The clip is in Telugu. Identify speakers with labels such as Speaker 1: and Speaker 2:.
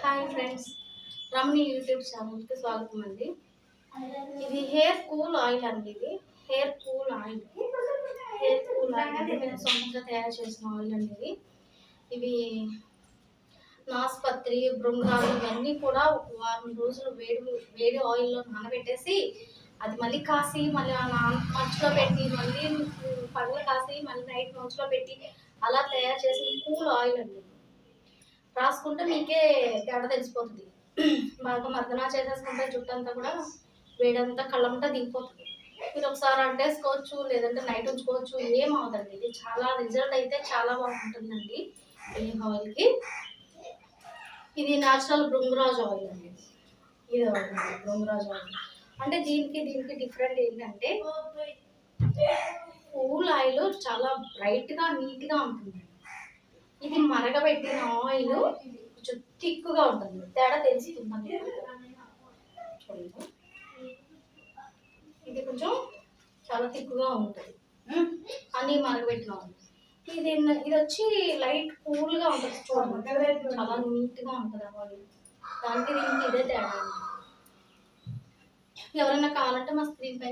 Speaker 1: హాయ్ ఫ్రెండ్స్, రమణి యూట్యూబ్ ఛానల్కి స్వాగతం అండి. ఇది హెయిర్ కూల్ ఆయిల్ అండి. ఇది హెయిర్ కూల్ ఆయిల్ మేము సొంతంగా తయారు చేసిన ఆయిల్ అండి. ఇవి నాస్పత్రి, బృంగాలు ఇవన్నీ కూడా ఒక వారం రోజులు వేడి వేడి ఆయిల్లో నానబెట్టేసి అది మళ్ళీ కాసి మళ్ళీ మంచులో పెట్టి మళ్ళీ పగలు కాసి మళ్ళీ నైట్ మంచులో పెట్టి అలా తయారు చేసిన కూల్ ఆయిల్ అండి. రాసుకుంటే మీకే తేడా తెలిసిపోతుంది. బాగా మర్దనా చేసేసుకుంటే జుట్టు అంతా కూడా వేడంతా కళ్ళంతా దిగిపోతుంది. మీరు ఒకసారి అంటేసుకోవచ్చు, లేదంటే నైట్ ఉంచుకోవచ్చు, ఏం అవదండి. ఇది చాలా రిజల్ట్ అయితే చాలా బాగుంటుందండి ఈ ఆయిల్కి. ఇది న్యాచురల్ భృంగరాజ్ ఆయిల్ అండి. ఇది భృంగరాజ్ ఆయిల్ అంటే దీనికి డిఫరెంట్ ఏంటంటే కూల్ ఆయిల్ చాలా బ్రైట్గా నీట్గా ఉంటుంది. ఇది మరగబెట్టిన ఆయిల్ కొంచెం థిక్గా ఉంటుంది. తేడా తెలుస్తుందండి. చూడండి, ఇది కొంచెం చాలా థిక్గా ఉంటుంది. అన్నీ మరగబెట్టిన ఆయిల్. ఇది వచ్చి లైట్ కూల్గా ఉంటుంది. చూడండి, చాలా నీట్గా ఉంటుంది ఆ ఆయిల్. దానికి దీనికి ఇదే తేడా. ఎవరైనా కావాలంటే మా స్క్రీన్ పైన